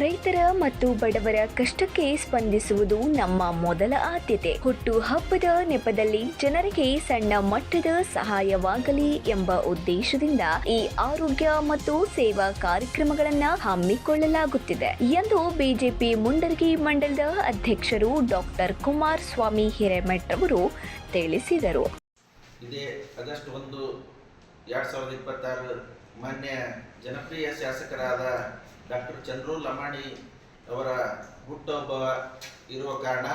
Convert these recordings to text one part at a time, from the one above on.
ರೈತರ ಮತ್ತು ಬಡವರ ಕಷ್ಟಕ್ಕೆ ಸ್ಪಂದಿಸುವುದು ನಮ್ಮ ಮೊದಲ ಆದ್ಯತೆ. ಹುಟ್ಟು ಹಬ್ಬದ ನೆಪದಲ್ಲಿ ಜನರಿಗೆ ಸಣ್ಣ ಮಟ್ಟದ ಸಹಾಯವಾಗಲಿ ಎಂಬ ಉದ್ದೇಶದಿಂದ ಈ ಆರೋಗ್ಯ ಮತ್ತು ಸೇವಾ ಕಾರ್ಯಕ್ರಮಗಳನ್ನು ಹಮ್ಮಿಕೊಳ್ಳಲಾಗುತ್ತಿದೆ ಎಂದು ಬಿಜೆಪಿ ಮುಂಡರಗಿ ಮಂಡಲದ ಅಧ್ಯಕ್ಷರು ಡಾಕ್ಟರ್ ಕುಮಾರಸ್ವಾಮಿ ಹಿರೇಮಠ್ ಅವರು ತಿಳಿಸಿದರು. ಇದೇ ಆಗಸ್ಟ್ 1, 2026 ಮಾನ್ಯ ಜನಪ್ರಿಯ ಶಾಸಕರಾದ ಡಾಕ್ಟರ್ ಚಂದ್ರು ಲಮಾಣಿ ಅವರ ಹುಟ್ಟುಹಬ್ಬ ಇರುವ ಕಾರಣ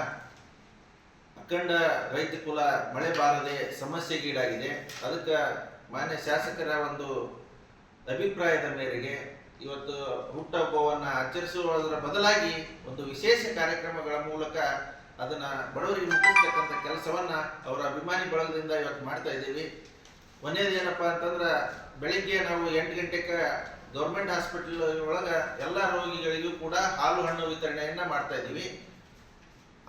ಅಖಂಡ ರೈತ ಕುಲ ಮಳೆ ಬಾರದೆ ಸಮಸ್ಯೆಗೀಡಾಗಿದೆ. ಅದಕ್ಕೆ ಮಾನ್ಯ ಶಾಸಕರ ಒಂದು ಅಭಿಪ್ರಾಯದ ಮೇರೆಗೆ ಇವತ್ತು ಹುಟ್ಟುಹಬ್ಬವನ್ನು ಆಚರಿಸುವುದರ ಬದಲಾಗಿ ಒಂದು ವಿಶೇಷ ಕಾರ್ಯಕ್ರಮಗಳ ಮೂಲಕ ಅದನ್ನು ಬಡವರಿಗೆ ಮುಟ್ಟಿಸ್ತಕ್ಕಂಥ ಕೆಲಸವನ್ನು ಅವರ ಅಭಿಮಾನಿ ಬಳಗದಿಂದ ಇವತ್ತು ಮಾಡ್ತಾ ಇದ್ದೀವಿ. ಒಂದೇದೇನಪ್ಪ ಅಂತಂದ್ರೆ ಬೆಳಿಗ್ಗೆ ನಾವು 8 ಗಂಟೆಗೆ ಗೌರ್ಮೆಂಟ್ ಹಾಸ್ಪಿಟಲ್ ಒಳಗೆ ಎಲ್ಲ ರೋಗಿಗಳಿಗೂ ಕೂಡ ಹಾಲು ಹಣ್ಣು ವಿತರಣೆಯನ್ನು ಮಾಡ್ತಾ ಇದ್ದೀವಿ.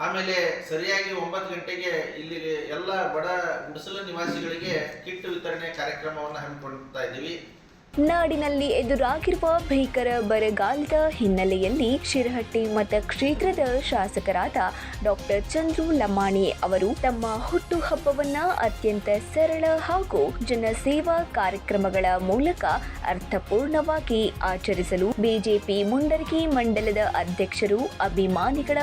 ಆಮೇಲೆ ಸರಿಯಾಗಿ 9 ಗಂಟೆಗೆ ಇಲ್ಲಿ ಎಲ್ಲ ಬಡ ಗುಡಿಸಲು ನಿವಾಸಿಗಳಿಗೆ ಕಿಟ್ ವಿತರಣೆ ಕಾರ್ಯಕ್ರಮವನ್ನು ಹಮ್ಮಿಕೊಳ್ತಾ ಇದ್ದೀವಿ. ನಾಡಿನಲ್ಲಿ ಎದುರಾಗಿರುವ ಭೀಕರ ಬರಗಾಲದ ಹಿನ್ನೆಲೆಯಲ್ಲಿ ಶಿರಹಟ್ಟಿ ಮತಕ್ಷೇತ್ರದ ಶಾಸಕರಾದ ಡಾಕ್ಟರ್ ಚಂದ್ರು ಲಮಾಣಿ ಅವರು ತಮ್ಮ ಹುಟ್ಟುಹಬ್ಬವನ್ನ ಅತ್ಯಂತ ಸರಳ ಹಾಗೂ ಜನಸೇವಾ ಕಾರ್ಯಕ್ರಮಗಳ ಮೂಲಕ ಅರ್ಥಪೂರ್ಣವಾಗಿ ಆಚರಿಸಲು ಬಿಜೆಪಿ ಮುಂಡರಗಿ ಮಂಡಲದ ಅಧ್ಯಕ್ಷರು ಅಭಿಮಾನಿಗಳ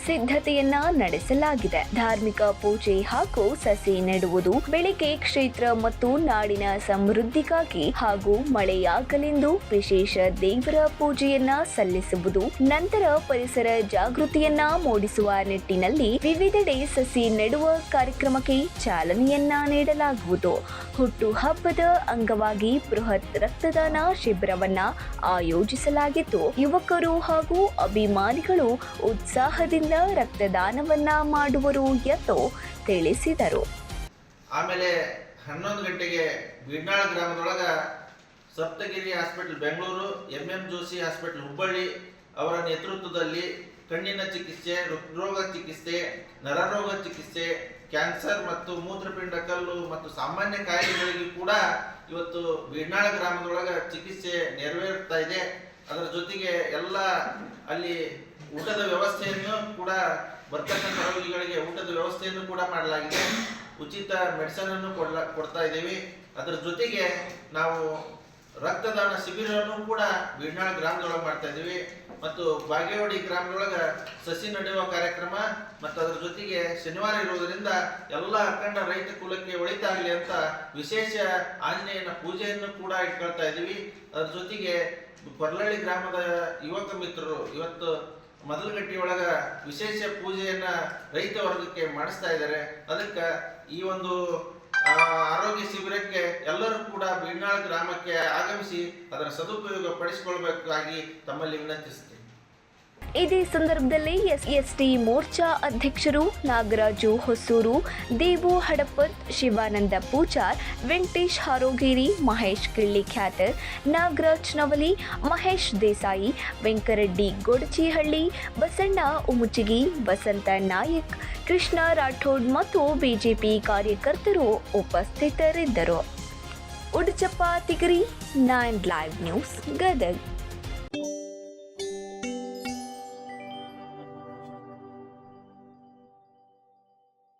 ಸಿದ್ಧತೆಯನ್ನ ನಡೆಸಲಾಗಿದೆ. ಧಾರ್ಮಿಕ ಪೂಜೆ ಹಾಗೂ ಸಸಿ ನೆಡುವುದು, ಬೆಳಿಗ್ಗೆ ಕ್ಷೇತ್ರ ಮತ್ತು ನಾಡಿನ ಸಮೃದ್ಧಿಗಾಗಿ ಹಾಗೂ ಮಳೆಯಾಗಲೆಂದು ವಿಶೇಷ ದೇವರ ಪೂಜೆಯನ್ನ ಸಲ್ಲಿಸುವುದು, ನಂತರ ಪರಿಸರ ಜಾಗೃತಿಯನ್ನ ಮೂಡಿಸುವ ನಿಟ್ಟಿನಲ್ಲಿ ವಿವಿಧೆಡೆ ಸಸಿ ನೆಡುವ ಕಾರ್ಯಕ್ರಮಕ್ಕೆ ಚಾಲನೆಯನ್ನ ನೀಡಲಾಗುವುದು. ಹುಟ್ಟು ಹಬ್ಬದ ಅಂಗವಾಗಿ ಬೃಹತ್ ರಕ್ತದಾನ ಶಿಬಿರವನ್ನ ಆಯೋಜಿಸಲಾಗಿದ್ದು, ಯುವಕರು ಹಾಗೂ ಅಭಿಮಾನಿಗಳು ಉತ್ಸಾಹದಿಂದ ರಕ್ತದಾನವನ್ನ ಮಾಡುವರು ಎಂದು ತಿಳಿಸಿದರು. ಆಮೇಲೆ 11 ಗಂಟೆಗೆ ಬೀಡ್ನಾಳ ಗ್ರಾಮದೊಳಗ Saptagiri hospital Bengaluru, MM Joshi hospital Hubballi ಅವರ ನೇತೃತ್ವದಲ್ಲಿ ಕಣ್ಣಿನ ಚಿಕಿತ್ಸೆ, ಹೃದ್ರೋಗ ಚಿಕಿತ್ಸೆ, ನರರೋಗ ಚಿಕಿತ್ಸೆ, ಕ್ಯಾನ್ಸರ್ ಮತ್ತು ಮೂತ್ರಪಿಂಡ ಕಲ್ಲು ಮತ್ತು ಸಾಮಾನ್ಯ ಕಾಯಿಲೆಗಳಿಗೂ ಕೂಡ ಇವತ್ತು ಬೀಡ್ನಾಳ ಗ್ರಾಮದೊಳಗೆ ಚಿಕಿತ್ಸೆ ನೆರವೇರುತ್ತಾ ಇದೆ. ಅದರ ಜೊತೆಗೆ ಎಲ್ಲ ಅಲ್ಲಿ ಊಟದ ವ್ಯವಸ್ಥೆಯನ್ನು ಕೂಡ ಬರ್ತಕ್ಕಂಥ ರೋಗಿಗಳಿಗೆ ಊಟದ ವ್ಯವಸ್ಥೆಯನ್ನು ಕೂಡ ಮಾಡಲಾಗಿದೆ. ಉಚಿತ ಮೆಡಿಸನ್ ಅನ್ನು ಕೊಡ್ತಾ ಇದ್ದೀವಿ. ಅದರ ಜೊತೆಗೆ ನಾವು ರಕ್ತದಾನ ಶಿಬಿರವನ್ನು ಕೂಡ ಬೀಡ್ನಾಳ ಗ್ರಾಮದೊಳಗೆ ಮಾಡ್ತಾ ಇದ್ದೀವಿ ಮತ್ತು ಬಾಗೇವಾಡಿ ಗ್ರಾಮದೊಳಗೆ ಸಸಿ ನೆಡುವ ಕಾರ್ಯಕ್ರಮ ಮತ್ತು ಅದರ ಜೊತೆಗೆ ಶನಿವಾರ ಇರುವುದರಿಂದ ಎಲ್ಲ ಅಖಂಡ ರೈತ ಕುಲಕ್ಕೆ ಒಳಿತಾಗಲಿ ಅಂತ ವಿಶೇಷ ಆಂಜನೇಯನ ಪೂಜೆಯನ್ನು ಕೂಡ ಇಟ್ಕೊಳ್ತಾ ಇದ್ದೀವಿ. ಅದರ ಜೊತೆಗೆ ಕೊರ್ಲಳ್ಳಿ ಗ್ರಾಮದ ಯುವಕ ಮಿತ್ರರು ಇವತ್ತು ಮೊದಲಗಟ್ಟಿ ಒಳಗ ವಿಶೇಷ ಪೂಜೆಯನ್ನ ರೈತ ವರ್ಗಕ್ಕೆ ಮಾಡಿಸ್ತಾ ಇದ್ದಾರೆ. ಅದಕ್ಕೆ ಈ ಒಂದು ಆರೋಗ್ಯ ಶಿಬಿರಕ್ಕೆ ಎಲ್ಲರೂ ಕೂಡ ಬೀಡ್ನಾಳ ಗ್ರಾಮಕ್ಕೆ ಆಗಮಿಸಿ ಅದರ ಸದುಪಯೋಗ ಪಡಿಸಿಕೊಳ್ಳಬೇಕಾಗಿ ತಮ್ಮಲ್ಲಿ ವಿನಂತಿಸುತ್ತೇನೆ. ಇದೇ ಸಂದರ್ಭದಲ್ಲಿ ಎಸ್ಟಿ ಮೋರ್ಚಾ ಅಧ್ಯಕ್ಷರು ನಾಗರಾಜು ಹೊಸೂರು, ದೇವು ಹಡಪದ್, ಶಿವಾನಂದ ಪೂಜಾರ್, ವೆಂಕಟೇಶ್ ಹಾರೋಗೇರಿ, ಮಹೇಶ್ ಕಿಳ್ಳಿಖ್ಯಾತರ್, ನಾಗರಾಜ್ ನವಲಿ, ಮಹೇಶ್ ದೇಸಾಯಿ, ವೆಂಕರೆಡ್ಡಿ ಗೊಡಚಿಹಳ್ಳಿ, ಬಸಣ್ಣ ಉಮುಚಿಗಿ, ವಸಂತ ನಾಯಕ್, ಕೃಷ್ಣ ರಾಠೋಡ್ ಮತ್ತು ಬಿಜೆಪಿ ಕಾರ್ಯಕರ್ತರು ಉಪಸ್ಥಿತರಿದ್ದರು. Uduchappa Tigari, 9 live news, Gadag.